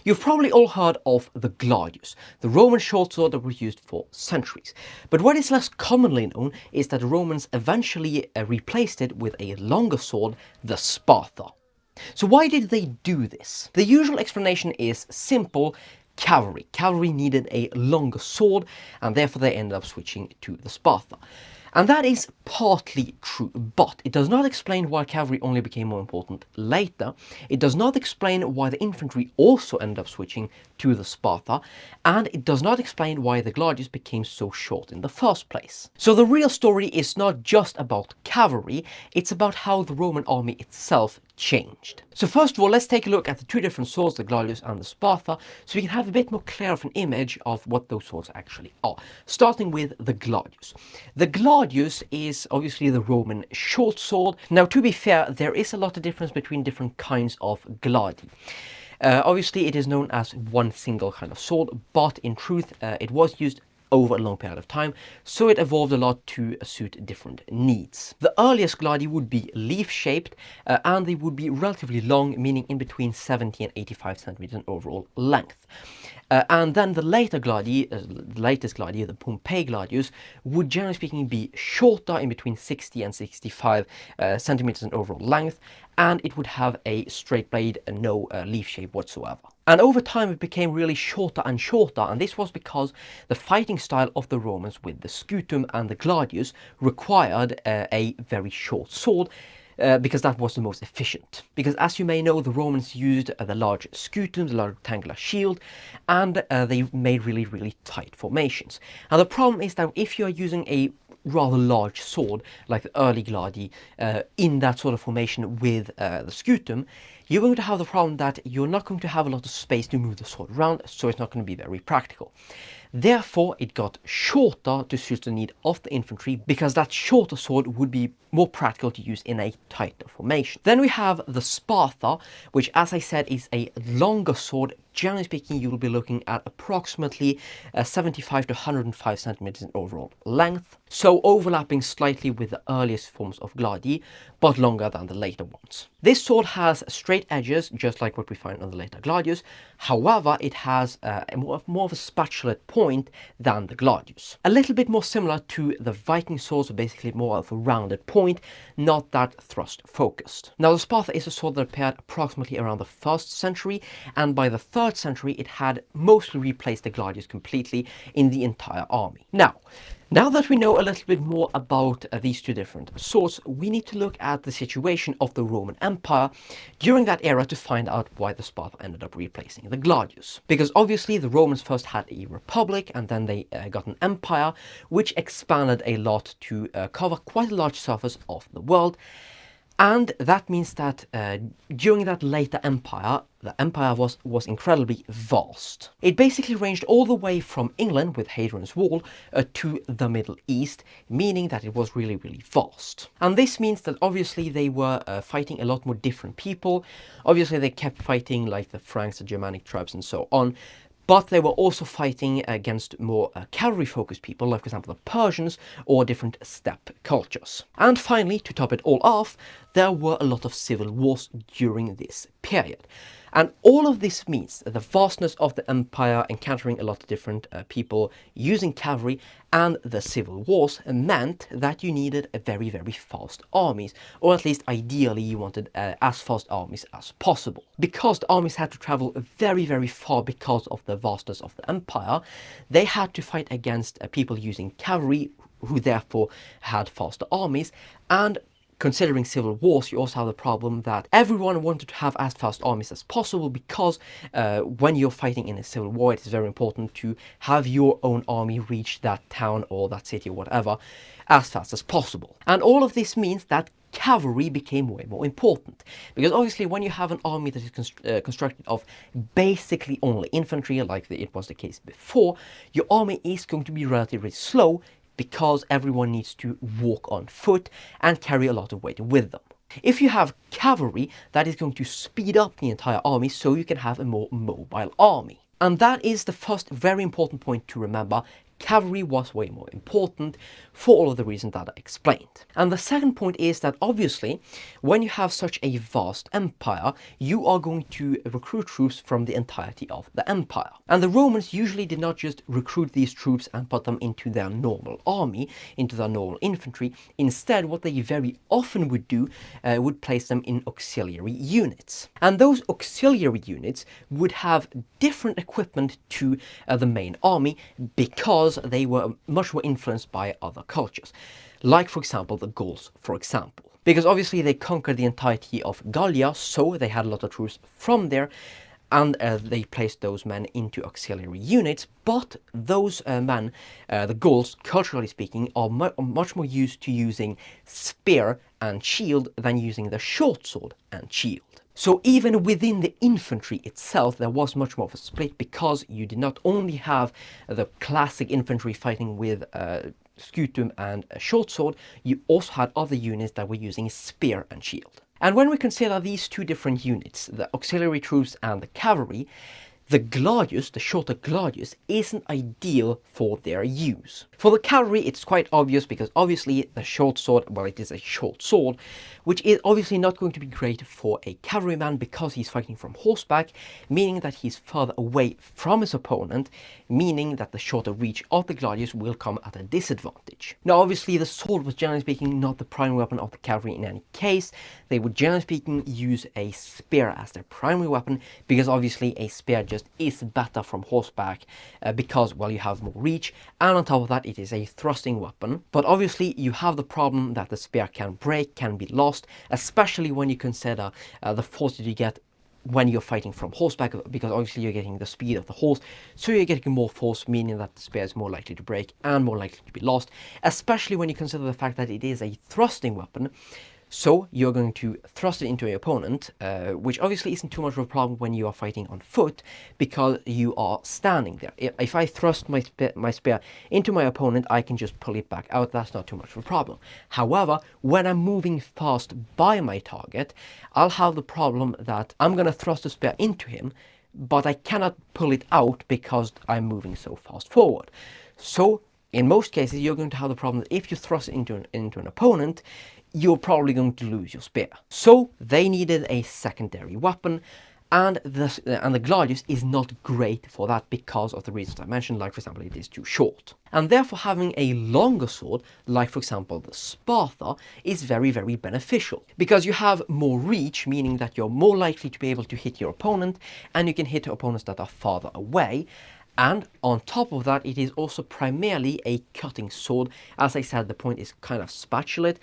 You've probably all heard of the Gladius, the Roman short sword that was used for centuries. But what is less commonly known is that the Romans eventually replaced it with a longer sword, the Spatha. So why did they do this? The usual explanation is simple: cavalry. Cavalry needed a longer sword, and therefore they ended up switching to the Spatha. And that is partly true, but it does not explain why cavalry only became more important later. It does not explain why the infantry also ended up switching to the Spatha, and it does not explain why the Gladius became so short in the first place. So the real story is not just about cavalry, it's about how the Roman army itself changed. So first of all, let's take a look at the two different swords, the Gladius and the Spatha, so we can have a bit more clear of an image of what those swords actually are. Starting with the Gladius. The Gladius is obviously the Roman short sword. Now, to be fair, there is a lot of difference between different kinds of gladi. Obviously, it is known as one single kind of sword, but in truth, it was used over a long period of time, so it evolved a lot to suit different needs. The earliest gladi would be leaf-shaped, and they would be relatively long, meaning in between 70 and 85 centimeters in overall length. And then the later gladi, the latest gladi, the Pompey gladius, would generally speaking be shorter, in between 60 and 65 centimeters in overall length, and it would have a straight blade and no leaf shape whatsoever. And over time it became really shorter and shorter, and this was because the fighting style of the Romans with the scutum and the gladius required a very short sword, because that was the most efficient. Because as you may know, the Romans used the large scutum, the large rectangular shield, and they made really tight formations. And the problem is that if you are using a rather large sword, like the early gladi, in that sort of formation with the scutum, you're going to have the problem that you're not going to have a lot of space to move the sword around, so it's not going to be very practical. Therefore, it got shorter to suit the need of the infantry, because that shorter sword would be more practical to use in a tighter formation. Then we have the Spatha, which, as I said, is a longer sword. Generally speaking, you will be looking at approximately 75 to 105 centimeters in overall length, so overlapping slightly with the earliest forms of gladi, but longer than the later ones. This sword has straight edges, just like what we find on the later gladius. However, it has more of a spatulate point than the gladius. A little bit more similar to the Viking swords, so basically more of a rounded point, not that thrust focused. Now, the Spatha is a sword that appeared approximately around the 1st century, and by the 3rd century it had mostly replaced the gladius completely in the entire army. Now that we know a little bit more about these two different swords, we need to look at the situation of the Roman Empire during that era to find out why the Spatha ended up replacing the gladius. Because obviously the Romans first had a republic, and then they got an empire which expanded a lot to cover quite a large surface of the world. And that means that during that later empire, the empire was incredibly vast. It basically ranged all the way from England with Hadrian's Wall to the Middle East, meaning that it was really vast. And this means that obviously they were fighting a lot more different people. Obviously they kept fighting like the Franks, the Germanic tribes and so on. But they were also fighting against more cavalry-focused people, like, for example, the Persians or different steppe cultures. And finally, to top it all off, there were a lot of civil wars during this period. And all of this means that the vastness of the empire, encountering a lot of different people using cavalry, and the civil wars meant that you needed a very fast armies, or at least ideally you wanted as fast armies as possible. Because the armies had to travel very far because of the vastness of the empire, they had to fight against people using cavalry, who therefore had faster armies. And considering civil wars, you also have the problem that everyone wanted to have as fast armies as possible, because when you're fighting in a civil war, it is very important to have your own army reach that town or that city or whatever as fast as possible. And all of this means that cavalry became way more important, because obviously when you have an army that is constructed of basically only infantry, like it was the case before, your army is going to be relatively slow, because everyone needs to walk on foot and carry a lot of weight with them. If you have cavalry, that is going to speed up the entire army, so you can have a more mobile army. And that is the first very important point to remember. cavalry was way more important for all of the reasons that I explained. And the second point is that obviously when you have such a vast empire, you are going to recruit troops from the entirety of the empire. And the Romans usually did not just recruit these troops and put them into their normal army, into their normal infantry. Instead, what they very often would do would place them in auxiliary units. And those auxiliary units would have different equipment to the main army because they were much more influenced by other cultures. Like, for example, the Gauls, for example. Because obviously they conquered the entirety of Gallia, so they had a lot of troops from there, and they placed those men into auxiliary units. But those men, the Gauls, culturally speaking, are much more used to using spear and shield than using the short sword and shield. So even within the infantry itself, there was much more of a split, because you did not only have the classic infantry fighting with scutum and a short sword, you also had other units that were using spear and shield. And when we consider these two different units, the auxiliary troops and the cavalry, the Gladius, the shorter Gladius, isn't ideal for their use. For the cavalry, it's quite obvious, because obviously the short sword, well, it is a short sword, which is obviously not going to be great for a cavalryman because he's fighting from horseback, meaning that he's further away from his opponent, meaning that the shorter reach of the Gladius will come at a disadvantage. Now, obviously, the sword was generally speaking not the primary weapon of the cavalry in any case. They would generally speaking use a spear as their primary weapon, because obviously a spear just is better from horseback because, well, you have more reach, and on top of that it is a thrusting weapon. But obviously you have the problem that the spear can break, can be lost, especially when you consider the force that you get when you're fighting from horseback, because obviously you're getting the speed of the horse, so you're getting more force, meaning that the spear is more likely to break and more likely to be lost, especially when you consider the fact that it is a thrusting weapon. So you're going to thrust it into your opponent, which obviously isn't too much of a problem when you are fighting on foot, because you are standing there. If I thrust my spear into my opponent, I can just pull it back out. That's not too much of a problem. However, when I'm moving fast by my target, I'll have the problem that I'm going to thrust the spear into him, but I cannot pull it out because I'm moving so fast forward. So in most cases, you're going to have the problem that if you thrust it into an opponent, you're probably going to lose your spear. So they needed a secondary weapon, and the Gladius is not great for that because of the reasons I mentioned, like for example it is too short. And therefore having a longer sword, like for example the Spatha, is very, very beneficial, because you have more reach, meaning that you're more likely to be able to hit your opponent, and you can hit opponents that are farther away. And on top of that, it is also primarily a cutting sword. As I said, the point is kind of spatulate,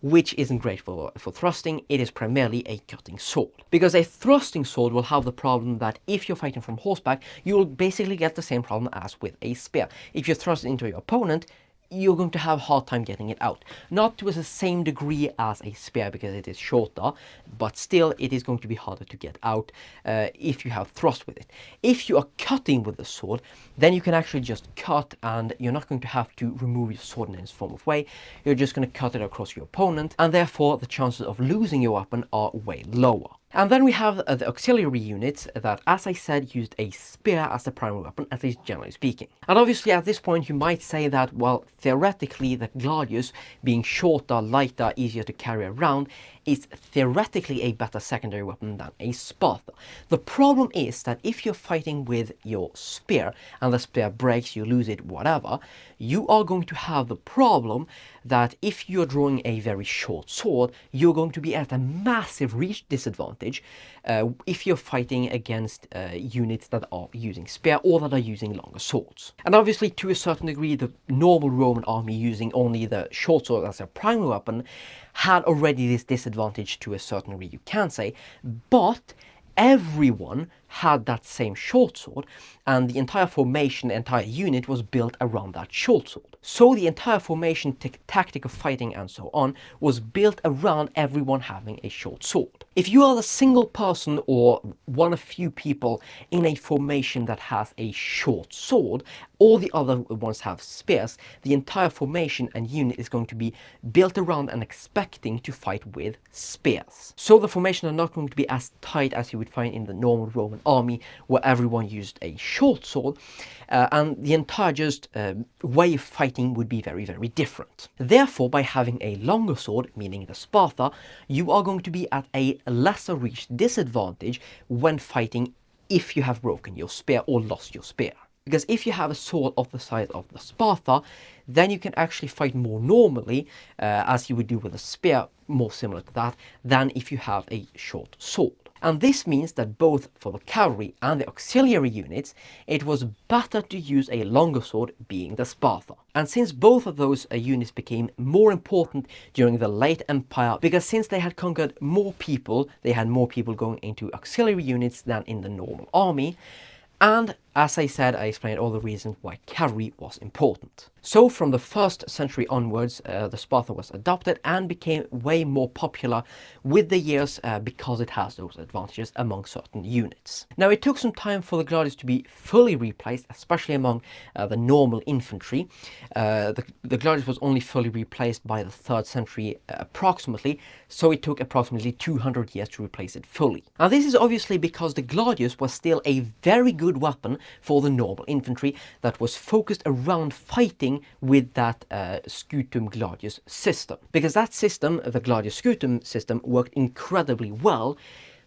which isn't great for thrusting. It is primarily a cutting sword. Because a thrusting sword will have the problem that if you're fighting from horseback, you'll basically get the same problem as with a spear. If you thrust it into your opponent, you're going to have a hard time getting it out. Not to the same degree as a spear because it is shorter, but still it is going to be harder to get out if you have thrust with it. If you are cutting with the sword, then you can actually just cut, and you're not going to have to remove your sword in any form of way. You're just going to cut it across your opponent, and therefore the chances of losing your weapon are way lower. And then we have the auxiliary units that, as I said, used a spear as the primary weapon, at least generally speaking. And obviously at this point you might say that, well, theoretically the Gladius, being shorter, lighter, easier to carry around, is theoretically a better secondary weapon than a Spatha. The problem is that if you're fighting with your spear and the spear breaks, you lose it, whatever, you are going to have the problem that if you're drawing a very short sword, you're going to be at a massive reach disadvantage if you're fighting against units that are using spear or that are using longer swords. And obviously to a certain degree, the normal Roman army using only the short sword as their primary weapon had already this disadvantage to a certain degree, you can say, but everyone had that same short sword, and the entire formation, the entire unit was built around that short sword. So the entire formation, tactic of fighting and so on was built around everyone having a short sword. If you are the single person or one of few people in a formation that has a short sword, all the other ones have spears, the entire formation and unit is going to be built around and expecting to fight with spears. So the formation are not going to be as tight as you would find in the normal Roman army, where everyone used a short sword, and the entire way of fighting would be very, very different. Therefore, by having a longer sword, meaning the Spatha, you are going to be at a lesser reached disadvantage when fighting if you have broken your spear or lost your spear. Because if you have a sword of the size of the Spatha, then you can actually fight more normally, as you would do with a spear, more similar to that, than if you have a short sword. And this means that both for the cavalry and the auxiliary units, it was better to use a longer sword, being the Spatha. And since both of those units became more important during the late Empire, because since they had conquered more people, they had more people going into auxiliary units than in the normal army. And as I said, I explained all the reasons why cavalry was important. So from the 1st century onwards, the Spatha was adopted and became way more popular with the years because it has those advantages among certain units. Now, it took some time for the Gladius to be fully replaced, especially among the normal infantry. The Gladius was only fully replaced by the 3rd century approximately, so it took approximately 200 years to replace it fully. Now, this is obviously because the Gladius was still a very good weapon for the normal infantry that was focused around fighting with that Scutum Gladius system. Because that system, the Gladius Scutum system, worked incredibly well,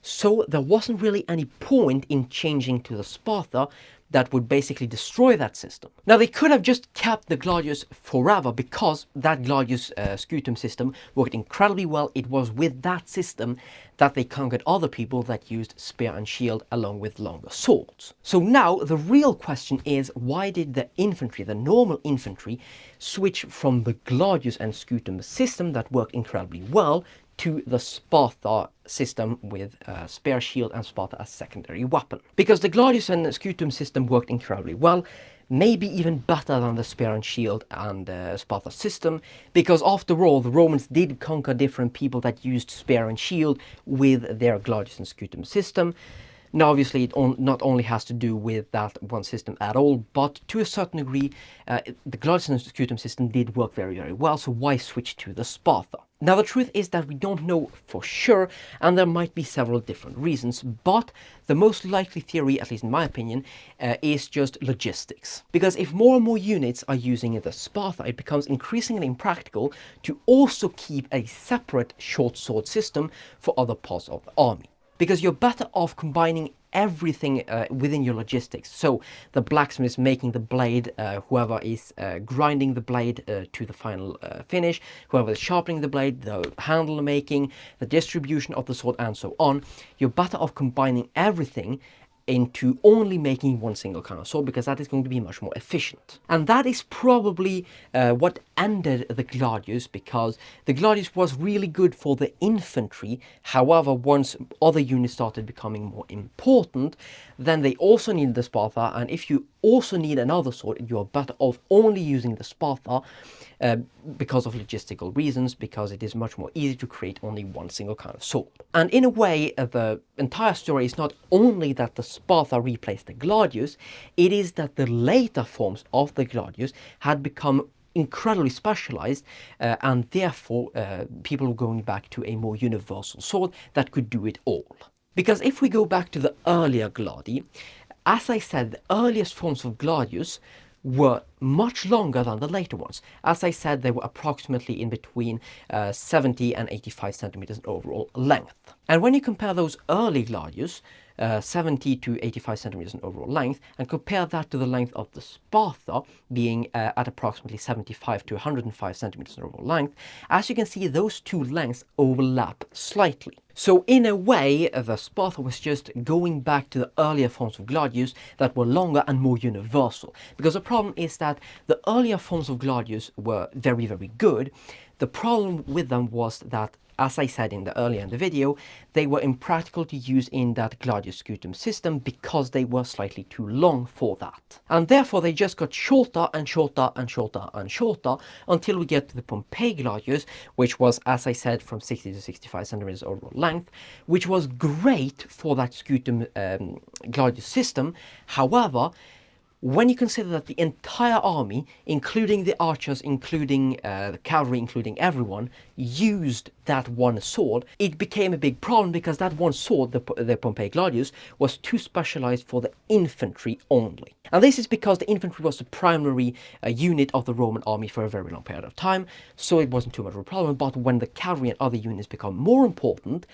so there wasn't really any point in changing to the Spatha that would basically destroy that system. Now, they could have just kept the Gladius forever because that Gladius Scutum system worked incredibly well. It was with that system that they conquered other people that used spear and shield along with longer swords. So now the real question is, why did the infantry, the normal infantry, switch from the Gladius and Scutum system that worked incredibly well to the Spatha system with spear, shield and Spatha as secondary weapon? Because the Gladius and Scutum system worked incredibly well, maybe even better than the spear and shield and Spatha system, because after all, the Romans did conquer different people that used spear and shield with their Gladius and Scutum system. Now, obviously, it not only has to do with that one system at all, but to a certain degree, the Gladius and Scutum system did work very, very well, so why switch to the Spatha? Now, the truth is that we don't know for sure, and there might be several different reasons, but the most likely theory, at least in my opinion, is just logistics. Because if more and more units are using the Spatha, it becomes increasingly impractical to also keep a separate short sword system for other parts of the army. Because you're better off combining everything within your logistics. So the blacksmith is making the blade, whoever is grinding the blade to the final finish, whoever is sharpening the blade, the handle making, the distribution of the sword and so on. You're better off combining everything into only making one single kind of sword, because that is going to be much more efficient. And that is probably what ended the Gladius, because the Gladius was really good for the infantry. However, once other units started becoming more important, then they also needed the Spatha, and if you also need another sword, you are better off only using the Spatha because of logistical reasons, because it is much more easy to create only one single kind of sword. And in a way, the entire story is not only that the Spatha replaced the Gladius, it is that the later forms of the Gladius had become incredibly specialized, and therefore people were going back to a more universal sword that could do it all. Because if we go back to the earlier Gladi, as I said, the earliest forms of Gladius were much longer than the later ones. As I said, they were approximately in between 70 and 85 centimeters in overall length. And when you compare those early Gladius, 70 to 85 centimeters in overall length, and compare that to the length of the Spatha being at approximately 75 to 105 centimeters in overall length, as you can see, those two lengths overlap slightly. So in a way, the Spatha was just going back to the earlier forms of Gladius that were longer and more universal. Because the problem is that the earlier forms of Gladius were very, very good. The problem with them was that as I said earlier in the video, they were impractical to use in that Gladius scutum system because they were slightly too long for that. And therefore they just got shorter and shorter and shorter and shorter until we get to the Pompeii Gladius, which was, as I said, from 60 to 65 centimeters overall length, which was great for that scutum Gladius system. However, when you consider that the entire army, including the archers, including the cavalry, including everyone, used that one sword, it became a big problem because that one sword, the Pompeii Gladius, was too specialized for the infantry only. And this is because the infantry was the primary unit of the Roman army for a very long period of time, so it wasn't too much of a problem. But when the cavalry and other units become more important,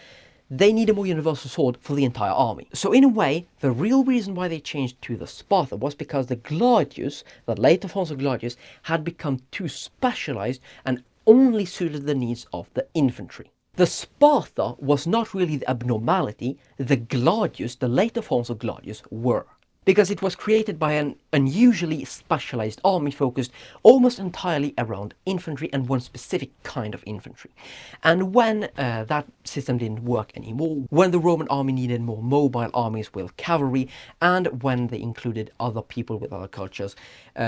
they need a more universal sword for the entire army. So in a way, the real reason why they changed to the Spatha was because the Gladius, the later forms of Gladius, had become too specialized and only suited the needs of the infantry. The Spatha was not really the abnormality, the Gladius, the later forms of Gladius, were. Because it was created by an unusually specialized army focused almost entirely around infantry and one specific kind of infantry. And when that system didn't work anymore, when the Roman army needed more mobile armies with cavalry, and when they included other people with other cultures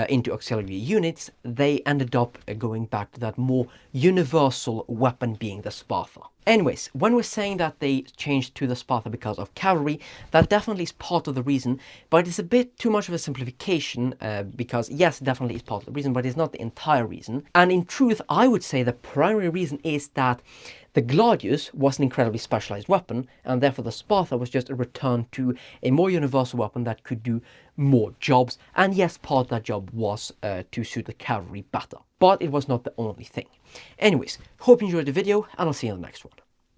into auxiliary units, they ended up going back to that more universal weapon being the Spatha. Anyways, when we're saying that they changed to the Spatha because of cavalry, that definitely is part of the reason, but it's a bit too much of a simplification because yes, definitely is part of the reason, but it's not the entire reason. And in truth, I would say the primary reason is that the Gladius was an incredibly specialized weapon, and therefore the Spatha was just a return to a more universal weapon that could do more jobs. And yes, part of that job was to suit the cavalry better, but it was not the only thing. Anyways, hope you enjoyed the video, and I'll see you in the next one.